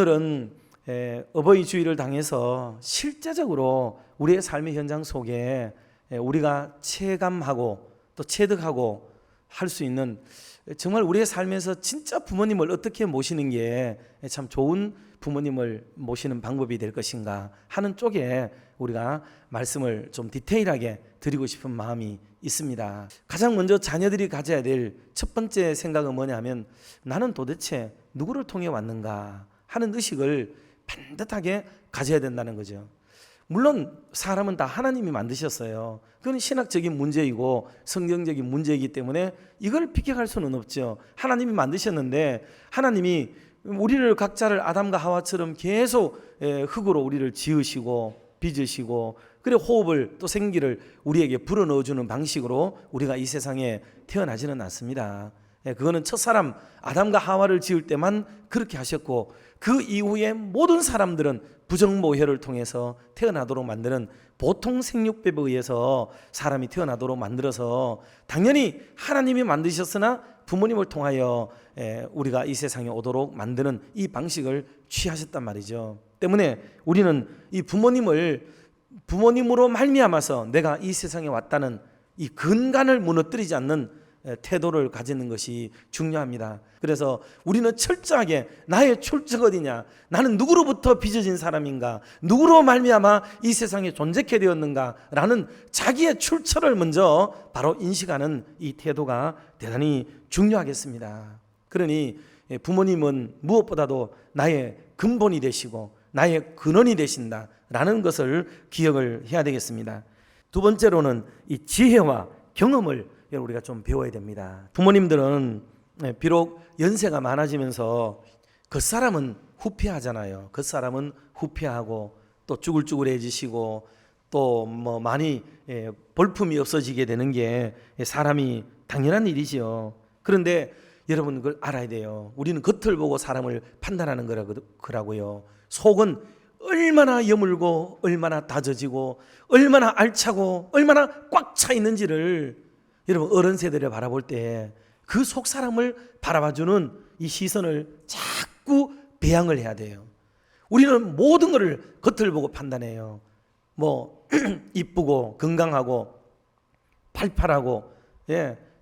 오늘은 어버이 주일을 당해서 실제적으로 우리의 삶의 현장 속에 우리가 체감하고 또 체득하고 할 수 있는, 정말 우리의 삶에서 진짜 부모님을 어떻게 모시는 게 참 좋은 부모님을 모시는 방법이 될 것인가 하는 쪽에 우리가 말씀을 좀 디테일하게 드리고 싶은 마음이 있습니다. 가장 먼저 자녀들이 가져야 될 첫 번째 생각은 뭐냐면, 나는 도대체 누구를 통해 왔는가 하는 의식을 반듯하게 가져야 된다는 거죠. 물론 사람은 다 하나님이 만드셨어요. 그건 신학적인 문제이고 성경적인 문제이기 때문에 이걸 비껴갈 수는 없죠. 하나님이 만드셨는데, 하나님이 우리를 각자를 아담과 하와처럼 계속 흙으로 우리를 지으시고 빚으시고, 그리고 호흡을 또 생기를 우리에게 불어넣어주는 방식으로 우리가 이 세상에 태어나지는 않습니다. 그거는 첫사람 아담과 하와를 지을 때만 그렇게 하셨고, 그 이후에 모든 사람들은 부정모혈을 통해서 태어나도록 만드는 보통 생육법에 의해서 사람이 태어나도록 만들어서, 당연히 하나님이 만드셨으나 부모님을 통하여 우리가 이 세상에 오도록 만드는 이 방식을 취하셨단 말이죠. 때문에 우리는 이 부모님으로 말미암아서 내가 이 세상에 왔다는 이 근간을 무너뜨리지 않는 태도를 가지는 것이 중요합니다. 그래서 우리는 철저하게 나의 출처가 어디냐, 나는 누구로부터 빚어진 사람인가, 누구로 말미암아 이 세상에 존재케 되었는가 라는 자기의 출처를 먼저 바로 인식하는 이 태도가 대단히 중요하겠습니다. 그러니 부모님은 무엇보다도 나의 근본이 되시고 나의 근원이 되신다라는 것을 기억을 해야 되겠습니다. 두 번째로는 이 지혜와 경험을 우리가 좀 배워야 됩니다. 부모님들은 비록 연세가 많아지면서 겉사람은 후피하잖아요. 겉사람은 후피하고 또 쭈글쭈글해지시고 또 뭐 많이 볼품이 없어지게 되는 게 사람이 당연한 일이지요. 그런데 여러분 그걸 알아야 돼요. 우리는 겉을 보고 사람을 판단하는 거라고요. 속은 얼마나 여물고 얼마나 다져지고 얼마나 알차고 얼마나 꽉 차 있는지를 여러분 어른 세대를 바라볼 때 그 속 사람을 바라봐주는 이 시선을 자꾸 배양을 해야 돼요. 우리는 모든 것을 겉을 보고 판단해요. 뭐 이쁘고 건강하고 팔팔하고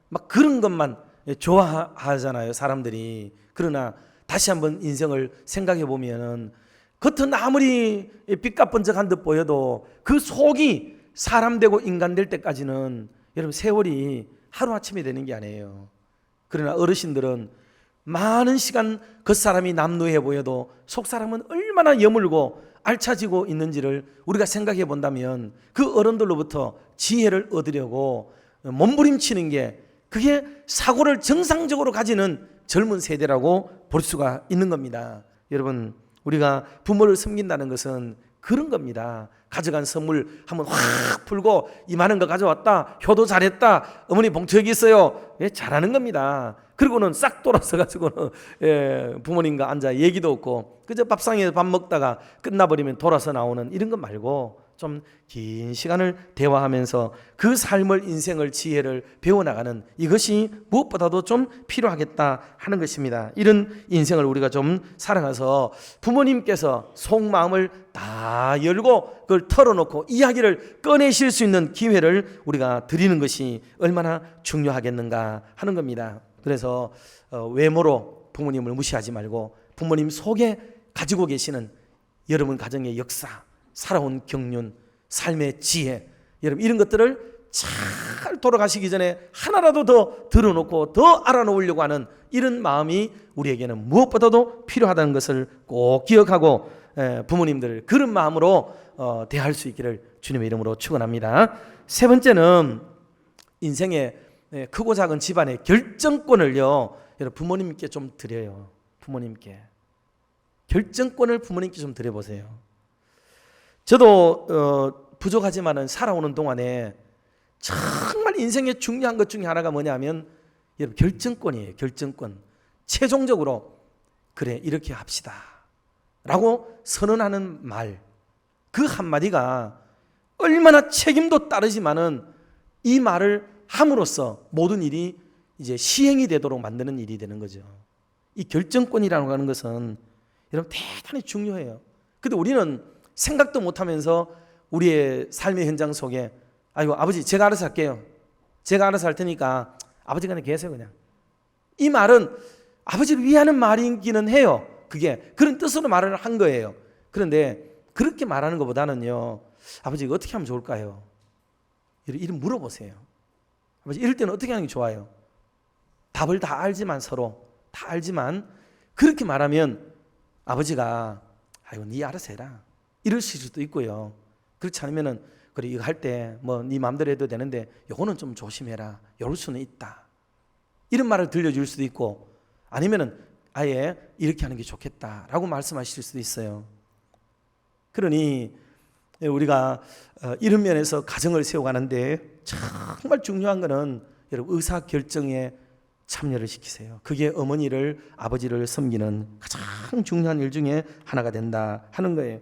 막 그런 것만 좋아하잖아요, 사람들이. 그러나 다시 한번 인생을 생각해 보면은 겉은 아무리 삐까뻔쩍한 듯 보여도 그 속이 사람 되고 인간 될 때까지는 여러분 세월이 하루아침에 되는 게 아니에요. 그러나 어르신들은 많은 시간 겉사람이 남루해 보여도 속사람은 얼마나 여물고 알차지고 있는지를 우리가 생각해 본다면 그 어른들로부터 지혜를 얻으려고 몸부림치는 게, 그게 사고를 정상적으로 가지는 젊은 세대라고 볼 수가 있는 겁니다. 여러분, 우리가 부모를 섬긴다는 것은 그런 겁니다. 가져간 선물 한번 확 풀고 이 많은 거 가져왔다, 효도 잘했다, 어머니 봉투 여기 있어요, 잘하는 겁니다. 그리고는 싹 돌아서 가지고는 부모님과 앉아 얘기도 없고 그저 밥상에서 밥 먹다가 끝나버리면 돌아서 나오는 이런 것 말고 좀 긴 시간을 대화하면서 그 삶을, 인생을, 지혜를 배워나가는 이것이 무엇보다도 좀 필요하겠다 하는 것입니다. 이런 인생을 우리가 좀 살아가서 부모님께서 속마음을 다 열고 그걸 털어놓고 이야기를 꺼내실 수 있는 기회를 우리가 드리는 것이 얼마나 중요하겠는가 하는 겁니다. 그래서 외모로 부모님을 무시하지 말고 부모님 속에 가지고 계시는 여러분 가정의 역사, 살아온 경륜, 삶의 지혜, 여러분 이런 것들을 잘 돌아가시기 전에 하나라도 더 들어놓고 더 알아놓으려고 하는 이런 마음이 우리에게는 무엇보다도 필요하다는 것을 꼭 기억하고 부모님들을 그런 마음으로 대할 수 있기를 주님의 이름으로 축원합니다. 세 번째는 인생의 크고 작은 집안의 결정권을요, 여러분 부모님께 좀 드려요. 부모님께 결정권을 부모님께 좀 드려보세요. 저도 부족하지만은 살아오는 동안에 정말 인생의 중요한 것 중에 하나가 뭐냐면 여러분 결정권이에요. 결정권. 최종적으로 그래 이렇게 합시다 라고 선언하는 말, 그 한마디가 얼마나 책임도 따르지만은 이 말을 함으로써 모든 일이 이제 시행이 되도록 만드는 일이 되는 거죠. 이 결정권이라고 하는 것은 여러분 대단히 중요해요. 근데 우리는 생각도 못하면서 우리의 삶의 현장 속에 아이고 아버지 제가 알아서 할게요. 제가 알아서 할 테니까 아버지가 그냥 계세요 그냥. 이 말은 아버지를 위하는 말이기는 해요. 그게 그런 뜻으로 말을 한 거예요. 그런데 그렇게 말하는 것보다는요, 아버지 이거 어떻게 하면 좋을까요? 이런 물어보세요. 아버지 이럴 때는 어떻게 하는 게 좋아요? 답을 다 알지만 서로 다 알지만 그렇게 말하면 아버지가 아이고 네 알아서 해라 이러실 수도 있고요. 그렇지 않으면은 그래 이거 할 때 뭐 네 마음대로 해도 되는데 요거는 좀 조심해라 이럴 수는 있다 이런 말을 들려줄 수도 있고, 아니면은 아예 이렇게 하는 게 좋겠다라고 말씀하실 수도 있어요. 그러니 우리가 이런 면에서 가정을 세워가는데 정말 중요한 것은 여러분 의사결정에 참여를 시키세요. 그게 어머니를 아버지를 섬기는 가장 중요한 일 중에 하나가 된다 하는 거예요.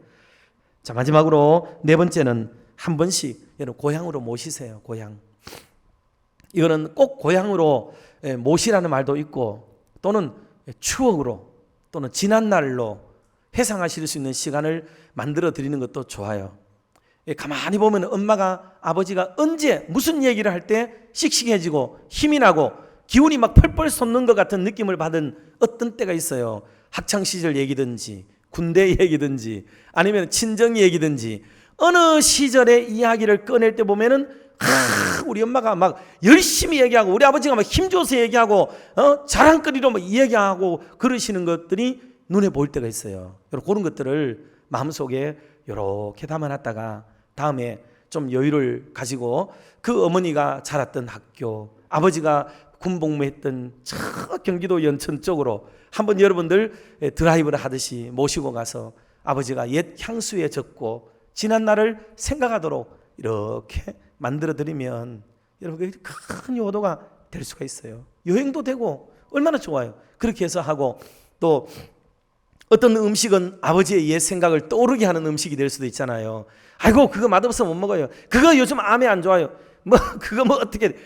자, 마지막으로 네 번째는 한 번씩 여러분 고향으로 모시세요. 고향. 이거는 꼭 고향으로 모시라는 말도 있고 또는 추억으로 또는 지난 날로 회상하실 수 있는 시간을 만들어 드리는 것도 좋아요. 가만히 보면 엄마가 아버지가 언제 무슨 얘기를 할 때 씩씩해지고 힘이 나고 기운이 막 펄펄 솟는 것 같은 느낌을 받은 어떤 때가 있어요. 학창시절 얘기든지 군대 얘기든지 아니면 친정 얘기든지 어느 시절의 이야기를 꺼낼 때 보면은 우리 엄마가 막 열심히 얘기하고 우리 아버지가 막 힘줘서 얘기하고 자랑거리로 막 얘기하고 그러시는 것들이 눈에 보일 때가 있어요. 그런 것들을 마음속에 이렇게 담아놨다가 다음에 좀 여유를 가지고 그 어머니가 자랐던 학교, 아버지가 군복무했던 저 경기도 연천 쪽으로 한번 여러분들 드라이브를 하듯이 모시고 가서 아버지가 옛 향수에 젖고 지난 날을 생각하도록 이렇게 만들어 드리면 여러분 큰 효도가 될 수가 있어요. 여행도 되고 얼마나 좋아요. 그렇게 해서 하고 또 어떤 음식은 아버지의 옛 생각을 떠오르게 하는 음식이 될 수도 있잖아요. 아이고 그거 맛없어 못 먹어요. 그거 요즘 암에 안 좋아요. 뭐 그거 뭐 어떻게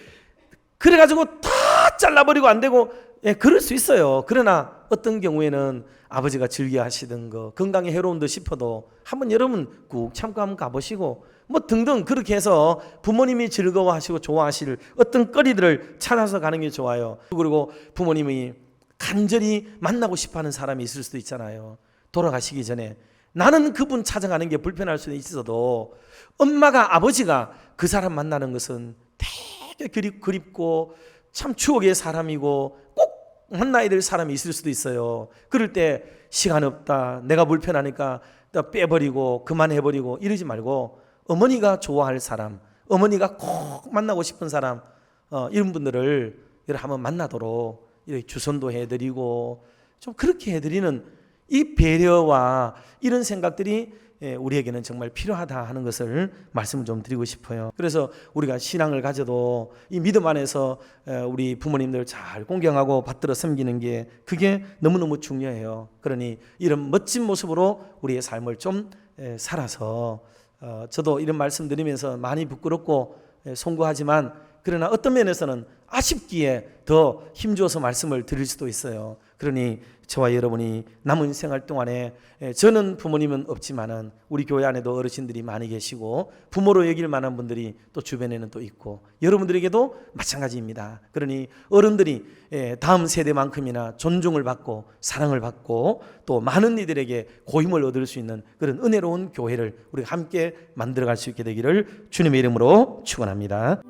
그래가지고 다 잘라버리고 안 되고 그럴 수 있어요. 그러나 어떤 경우에는 아버지가 즐겨 하시던 거 건강에 해로운 듯 싶어도 한번 여러분 꾹 참고 한번 가보시고 뭐 등등 그렇게 해서 부모님이 즐거워하시고 좋아하실 어떤 거리들을 찾아서 가는 게 좋아요. 그리고 부모님이 간절히 만나고 싶어하는 사람이 있을 수도 있잖아요. 돌아가시기 전에 나는 그분 찾아가는 게 불편할 수는 있어도 엄마가 아버지가 그 사람 만나는 것은 되게 그립고 참 추억의 사람이고 꼭 만나야 될 사람이 있을 수도 있어요. 그럴 때 시간 없다 내가 불편하니까 빼버리고 그만해버리고 이러지 말고 어머니가 좋아할 사람, 어머니가 꼭 만나고 싶은 사람 이런 분들을 한번 만나도록 이렇게 주선도 해드리고 좀 그렇게 해드리는 이 배려와 이런 생각들이 우리에게는 정말 필요하다 하는 것을 말씀을 좀 드리고 싶어요. 그래서 우리가 신앙을 가져도 이 믿음 안에서 우리 부모님들 잘 공경하고 받들어 섬기는 게 그게 너무너무 중요해요. 그러니 이런 멋진 모습으로 우리의 삶을 좀 살아서 저도 이런 말씀 드리면서 많이 부끄럽고 송구하지만 그러나 어떤 면에서는 아쉽기에 더 힘주어서 말씀을 드릴 수도 있어요. 그러니 저와 여러분이 남은 생활 동안에 저는 부모님은 없지만은 우리 교회 안에도 어르신들이 많이 계시고 부모로 여길 만한 분들이 또 주변에는 또 있고 여러분들에게도 마찬가지입니다. 그러니 어른들이 다음 세대만큼이나 존중을 받고 사랑을 받고 또 많은 이들에게 고임을 얻을 수 있는 그런 은혜로운 교회를 우리가 함께 만들어갈 수 있게 되기를 주님의 이름으로 축원합니다.